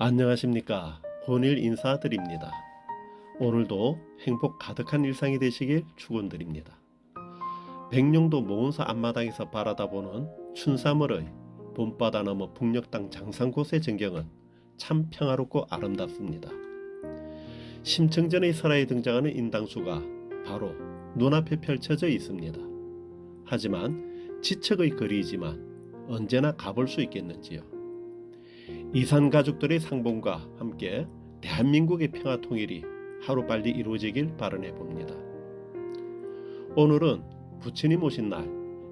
안녕하십니까. 혼일 인사드립니다. 오늘도 행복 가득한 일상이 되시길 축원드립니다. 백령도 모은사 앞마당에서 바라다보는 춘삼월의 봄바다 너머 북녘 땅 장산곳의 전경은 참 평화롭고 아름답습니다. 심청전의 설화에 등장하는 인당수가 바로 눈앞에 펼쳐져 있습니다. 하지만 지척의 거리이지만 언제나 가볼 수 있겠는지요. 이산 가족들의 상봉과 함께 대한민국의 평화 통일이 하루빨리 이루어지길 바라내 봅니다. 오늘은 부처님 오신 날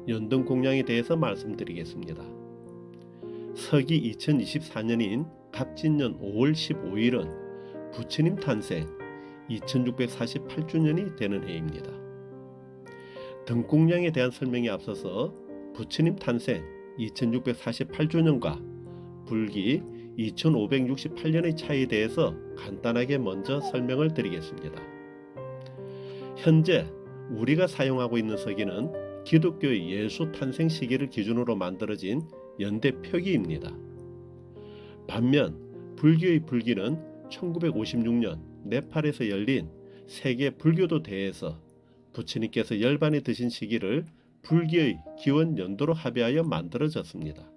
연등 공양에 대해서 말씀드리겠습니다. 서기 2024년인 갑진년 5월 15일은 부처님 탄생 2648주년이 되는 해입니다. 등공양에 대한 설명에 앞서서 부처님 탄생 2648주년과 불기 2568년의 차이에 대해서 간단하게 먼저 설명을 드리겠습니다. 현재 우리가 사용하고 있는 서기는 기독교의 예수 탄생 시기를 기준으로 만들어진 연대 표기입니다. 반면 불교의 불기는 1956년 네팔에서 열린 세계 불교도 대회에서 부처님께서 열반에 드신 시기를 불교의 기원 연도로 합의하여 만들어졌습니다.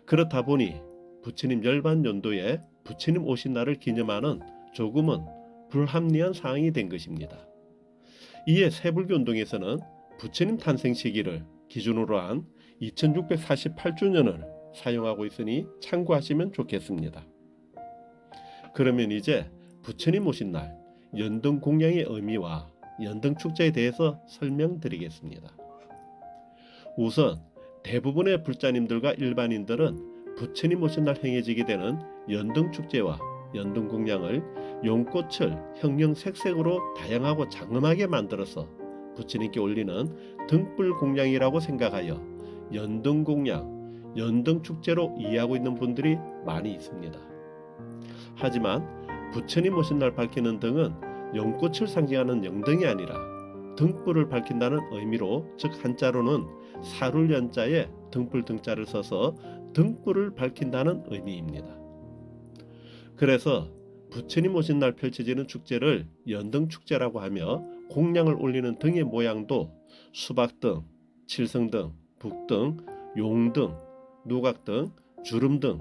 그렇다 보니 부처님 열반 연도에 부처님 오신 날을 기념하는 조금은 불합리한 사항이 된 것입니다. 이에 세불교 운동에서는 부처님 탄생 시기를 기준으로 한 2648주년을 사용하고 있으니 참고하시면 좋겠습니다. 그러면 이제 부처님 오신 날 연등 공양의 의미와 연등 축제에 대해서 설명드리겠습니다. 우선 대부분의 불자님들과 일반인들은 부처님 오신 날 행해지게 되는 연등 축제와 연등 공양을 용꽃을 형형색색으로 다양하고 장엄하게 만들어서 부처님께 올리는 등불 공양이라고 생각하여 연등 공양, 연등 축제로 이해하고 있는 분들이 많이 있습니다. 하지만 부처님 오신 날 밝히는 등은 용꽃을 상징하는 영등이 아니라 등불을 밝힌다는 의미로, 즉 한자로는 사룰 연자에 등불 등자를 써서 등불을 밝힌다는 의미입니다. 그래서 부처님 오신 날 펼쳐지는 축제를 연등축제라고 하며 공양을 올리는 등의 모양도 수박등, 칠성등, 북등, 용등, 누각등, 주름등,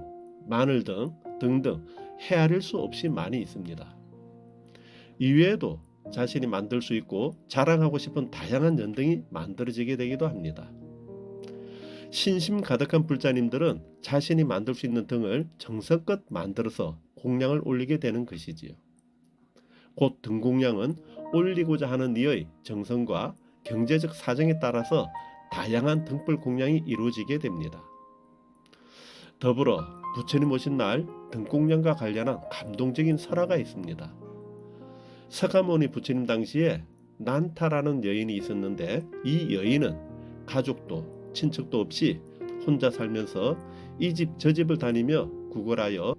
마늘등 등등 헤아릴 수 없이 많이 있습니다. 이외에도 자신이 만들 수 있고 자랑하고 싶은 다양한 연등이 만들어지게 되기도 합니다. 신심 가득한 불자님들은 자신이 만들 수 있는 등을 정성껏 만들어서 공양을 올리게 되는 것이지요. 곧 등공양은 올리고자 하는 이의 정성과 경제적 사정에 따라서 다양한 등불 공양이 이루어지게 됩니다. 더불어 부처님 오신 날 등공양과 관련한 감동적인 설화가 있습니다. 서가모니 부처님 당시에 난타라는 여인이 있었는데, 이 여인은 가족도 친척도 없이 혼자 살면서 이 집 저 집을 다니며 구걸하여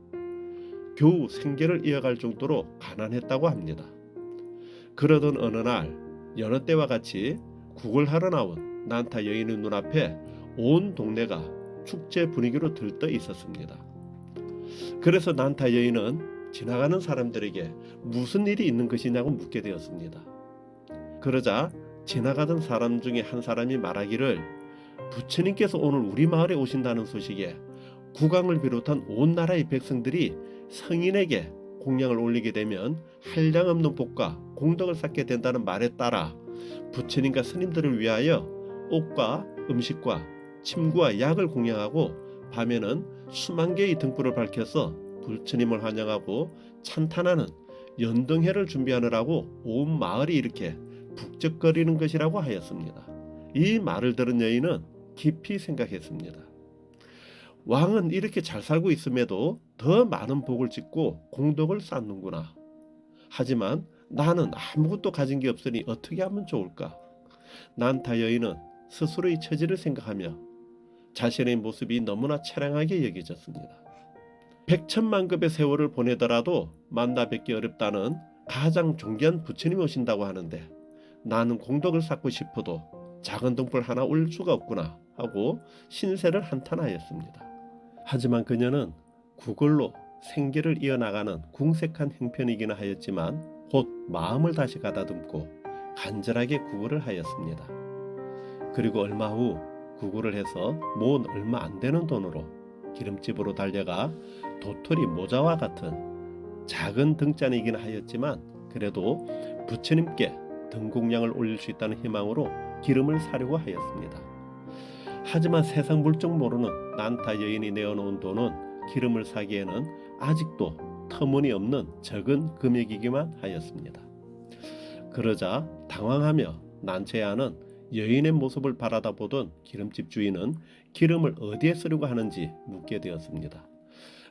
겨우 생계를 이어갈 정도로 가난했다고 합니다. 그러던 어느 날 여느 때와 같이 구걸하러 나온 난타 여인의 눈앞에 온 동네가 축제 분위기로 들떠 있었습니다. 그래서 난타 여인은 지나가는 사람들에게 무슨 일이 있는 것이냐고 묻게 되었습니다. 그러자 지나가던 사람 중에 한 사람이 말하기를, 부처님께서 오늘 우리 마을에 오신다는 소식에 국왕을 비롯한 온 나라의 백성들이 성인에게 공양을 올리게 되면 한량없는 복과 공덕을 쌓게 된다는 말에 따라 부처님과 스님들을 위하여 옷과 음식과 침구와 약을 공양하고 밤에는 수만 개의 등불을 밝혀서 부처님을 환영하고 찬탄하는 연등회를 준비하느라고 온 마을이 이렇게 북적거리는 것이라고 하였습니다. 이 말을 들은 여인은 깊이 생각했습니다. 왕은 이렇게 잘 살고 있음에도 더 많은 복을 짓고 공덕을 쌓는구나. 하지만 나는 아무것도 가진 게 없으니 어떻게 하면 좋을까? 난타 여인은 스스로의 처지를 생각하며 자신의 모습이 너무나 처량하게 여겨졌습니다. 백천만급의 세월을 보내더라도 만나 뵙기 어렵다는 가장 존귀한 부처님이 오신다고 하는데, 나는 공덕을 쌓고 싶어도 작은 등불 하나 올릴 수가 없구나 하고 신세를 한탄하였습니다. 하지만 그녀는 구걸로 생계를 이어나가는 궁색한 형편이기는 하였지만 곧 마음을 다시 가다듬고 간절하게 구걸을 하였습니다. 그리고 얼마 후 구걸을 해서 모은 얼마 안 되는 돈으로 기름집으로 달려가 도토리 모자와 같은 작은 등잔이긴 하였지만 그래도 부처님께 등공량을 올릴 수 있다는 희망으로 기름을 사려고 하였습니다. 하지만 세상 물정 모르는 난타 여인이 내어놓은 돈은 기름을 사기에는 아직도 터무니없는 적은 금액이기만 하였습니다. 그러자 당황하며 난처해하는 여인의 모습을 바라다 보던 기름집 주인은 기름을 어디에 쓰려고 하는지 묻게 되었습니다.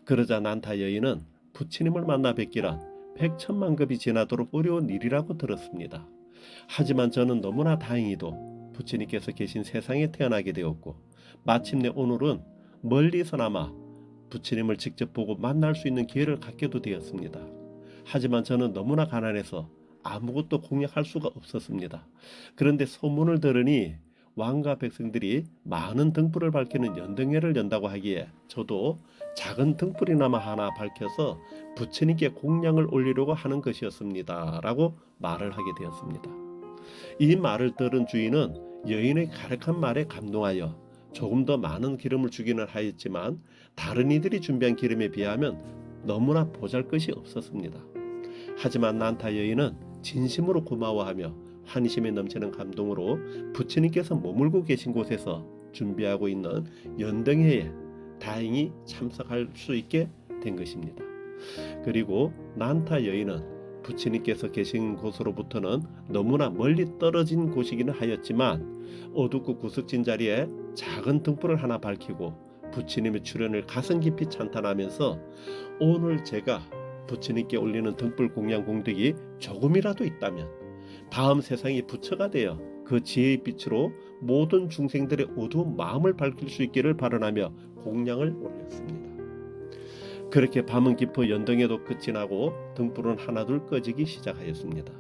그러자 난타 여인은 부처님을 만나 뵙기란 백천만급이 지나도록 어려운 일이라고 들었습니다. 하지만 저는 너무나 다행히도 부처님께서 계신 세상에 태어나게 되었고 마침내 오늘은 멀리서나마 부처님을 직접 보고 만날 수 있는 기회를 갖게도 되었습니다. 하지만 저는 너무나 가난해서 아무것도 공략할 수가 없었습니다. 그런데 소문을 들으니 왕과 백성들이 많은 등불을 밝히는 연등회를 연다고 하기에 저도 작은 등불이나마 하나 밝혀서 부처님께 공양을 올리려고 하는 것이었습니다 라고 말을 하게 되었습니다. 이 말을 들은 주인은 여인의 가득한 말에 감동하여 조금 더 많은 기름을 주기는 하였지만 다른 이들이 준비한 기름에 비하면 너무나 보잘것이 없었습니다. 하지만 난타 여인은 진심으로 고마워하며 환희심에 넘치는 감동으로 부처님께서 머물고 계신 곳에서 준비하고 있는 연등회에 다행히 참석할 수 있게 된 것입니다. 그리고 난타 여인은 부처님께서 계신 곳으로부터는 너무나 멀리 떨어진 곳이기는 하였지만 어둡고 구석진 자리에 작은 등불을 하나 밝히고 부처님의 출현을 가슴 깊이 찬탄하면서 오늘 제가 부처님께 올리는 등불 공양 공덕이 조금이라도 있다면 다음 세상이 부처가 되어 그 지혜의 빛으로 모든 중생들의 어두운 마음을 밝힐 수 있기를 바라며 공양을 올렸습니다. 그렇게 밤은 깊어 연등에도 끝이 나고 등불은 하나둘 꺼지기 시작하였습니다.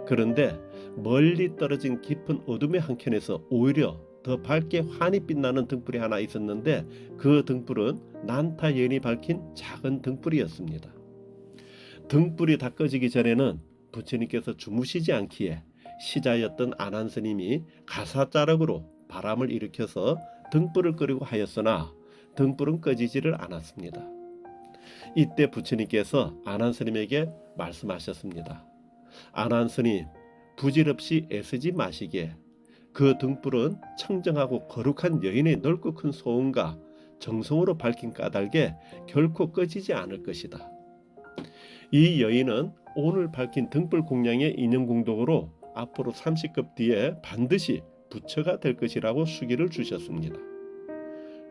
그런데 멀리 떨어진 깊은 어둠의 한켠에서 오히려 더 밝게 환히 빛나는 등불이 하나 있었는데 그 등불은 난타 여인이 밝힌 작은 등불이었습니다. 등불이 다 꺼지기 전에는 부처님께서 주무시지 않기에 시자였던 아난스님이 가사자락으로 바람을 일으켜서 등불을 끄려고 하였으나 등불은 꺼지지를 않았습니다. 이때 부처님께서 아난스님에게 말씀하셨습니다. 아난스님, 부질없이 애쓰지 마시게. 그 등불은 청정하고 거룩한 여인의 넓고 큰 소원과 정성으로 밝힌 까닭에 결코 꺼지지 않을 것이다. 이 여인은 오늘 밝힌 등불 공양의 인연공덕으로 앞으로 30급 뒤에 반드시 부처가 될 것이라고 수기를 주셨습니다.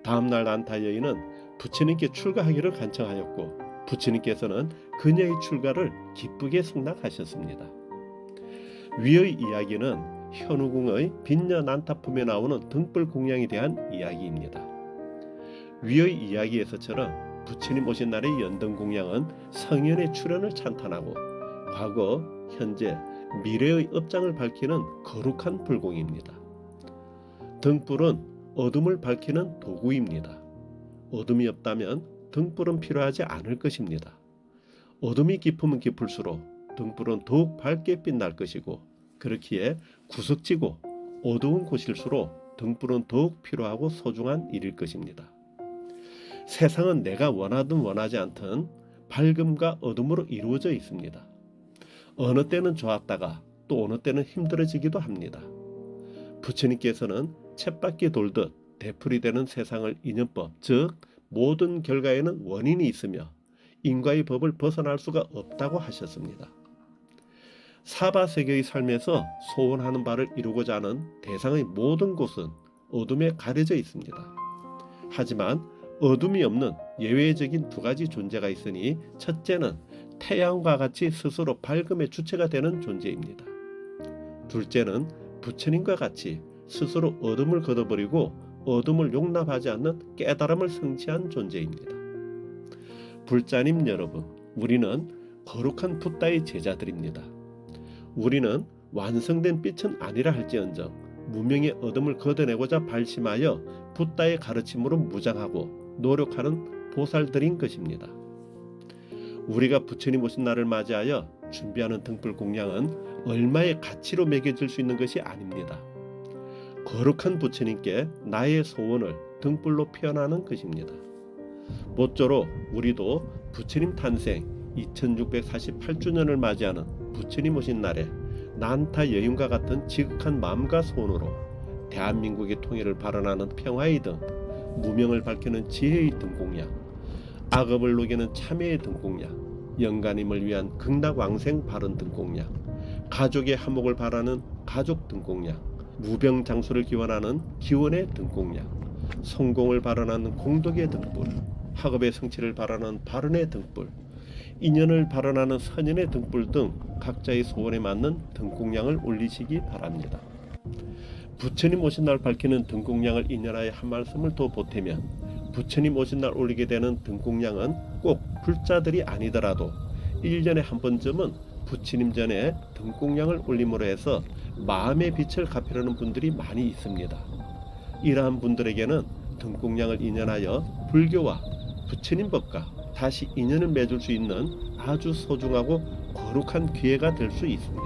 다음날 난타 여인은 부처님께 출가하기를 간청하였고 부처님께서는 그녀의 출가를 기쁘게 승낙하셨습니다. 위의 이야기는 현우궁의 빈녀 난타품에 나오는 등불 공양에 대한 이야기입니다. 위의 이야기에서처럼 부처님 오신 날의 연등 공양은 성현의 출현을 찬탄하고 과거, 현재, 미래의 업장을 밝히는 거룩한 불공입니다. 등불은 어둠을 밝히는 도구입니다. 어둠이 없다면 등불은 필요하지 않을 것입니다. 어둠이 깊으면 깊을수록 등불은 더욱 밝게 빛날 것이고 그렇기에 구석지고 어두운 곳일수록 등불은 더욱 필요하고 소중한 일일 것입니다. 세상은 내가 원하든 원하지 않든 밝음과 어둠으로 이루어져 있습니다. 어느 때는 좋았다가 또 어느 때는 힘들어지기도 합니다. 부처님께서는 쳇바퀴 돌듯 되풀이 되는 세상을 인연법, 즉 모든 결과에는 원인이 있으며 인과의 법을 벗어날 수가 없다고 하셨습니다. 사바세계의 삶에서 소원하는 바를 이루고자 하는 대상의 모든 곳은 어둠에 가려져 있습니다. 하지만 어둠이 없는 예외적인 두 가지 존재가 있으니 첫째는 태양과 같이 스스로 밝음의 주체가 되는 존재입니다. 둘째는 부처님과 같이 스스로 어둠을 걷어버리고 어둠을 용납하지 않는 깨달음을 성취한 존재입니다. 불자님 여러분, 우리는 거룩한 붓다의 제자들입니다. 우리는 완성된 빛은 아니라 할지언정 무명의 어둠을 걷어내고자 발심하여 붓다의 가르침으로 무장하고 노력하는 보살들인 것입니다. 우리가 부처님 오신 날을 맞이하여 준비하는 등불 공양은 얼마의 가치로 매겨질 수 있는 것이 아닙니다. 거룩한 부처님께 나의 소원을 등불로 표현하는 것입니다. 모쪼록 우리도 부처님 탄생 2648주년을 맞이하는 부처님 오신 날에 난타 여인과 같은 지극한 마음과 소원으로 대한민국의 통일을 발언하는 평화의 등, 무명을 밝히는 지혜의 등공양, 악업을 녹이는 참회의 등공양, 영가님을 위한 극락왕생 발언 등공양, 가족의 화목을 바라는 가족 등공양, 무병장수를 기원하는 기원의 등공양, 성공을 발언하는 공덕의 등불, 학업의 성취를 바라는 발언의 등불, 인연을 발언하는 선연의 등불 등 각자의 소원에 맞는 등공양을 올리시기 바랍니다. 부처님 오신 날 밝히는 등공양을 인연하여 한 말씀을 더 보태면, 부처님 오신 날 올리게 되는 등공양은 꼭 불자들이 아니더라도 1년에 한 번쯤은 부처님 전에 등공양을 올림으로 해서 마음의 빛을 갚으려는 분들이 많이 있습니다. 이러한 분들에게는 등공양을 인연하여 불교와 부처님 법과 다시 인연을 맺을 수 있는 아주 소중하고 거룩한 기회가 될 수 있습니다.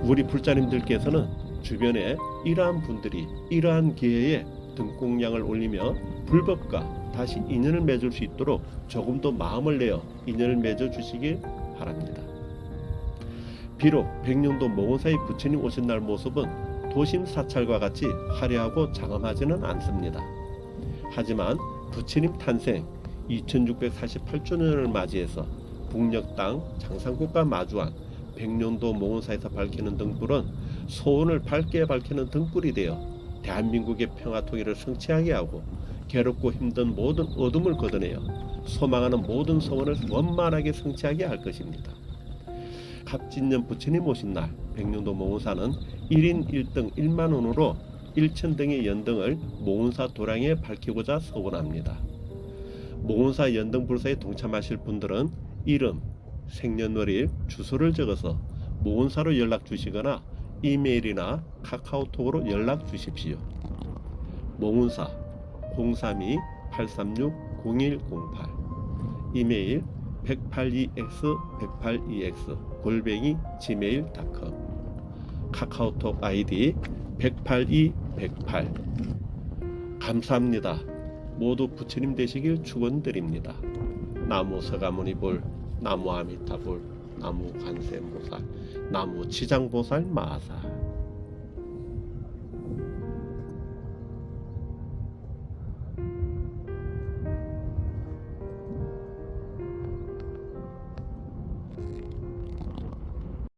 우리 불자님들께서는 주변에 이러한 분들이 이러한 기회에 등공양을 올리며 불법과 다시 인연을 맺을 수 있도록 조금 더 마음을 내어 인연을 맺어 주시길 바랍니다. 비록 백령도 모원사의 부처님 오신 날 모습은 도심 사찰과 같이 화려하고 장엄하지는 않습니다. 하지만 부처님 탄생 2648주년을 맞이해서 북녘 땅 장상국과 마주한 백령도 모원사에서 밝히는 등불은 소원을 밝게 밝히는 등불이 되어 대한민국의 평화 통일을 성취하게 하고 괴롭고 힘든 모든 어둠을 걷어내어 소망하는 모든 소원을 원만하게 성취하게 할 것입니다. 갑진년 부처님 오신 날 백령도 모원사는 1인 1등 1만 원으로 1,000등의 연등을 모원사 도량에 밝히고자 서원합니다. 모원사 연등불사에 동참하실 분들은 이름, 생년월일, 주소를 적어서 모원사로 연락 주시거나 이메일이나 카카오톡으로 연락 주십시오. 모원사 032-836-0108 이메일 182x182x@gmail.com 카카오톡 아이디 182-108 감사합니다. 모두 부처님 되시길 축원드립니다. 나무 서가모니불, 나무 아미타불, 나무 관세음보살, 나무 지장보살 마하사.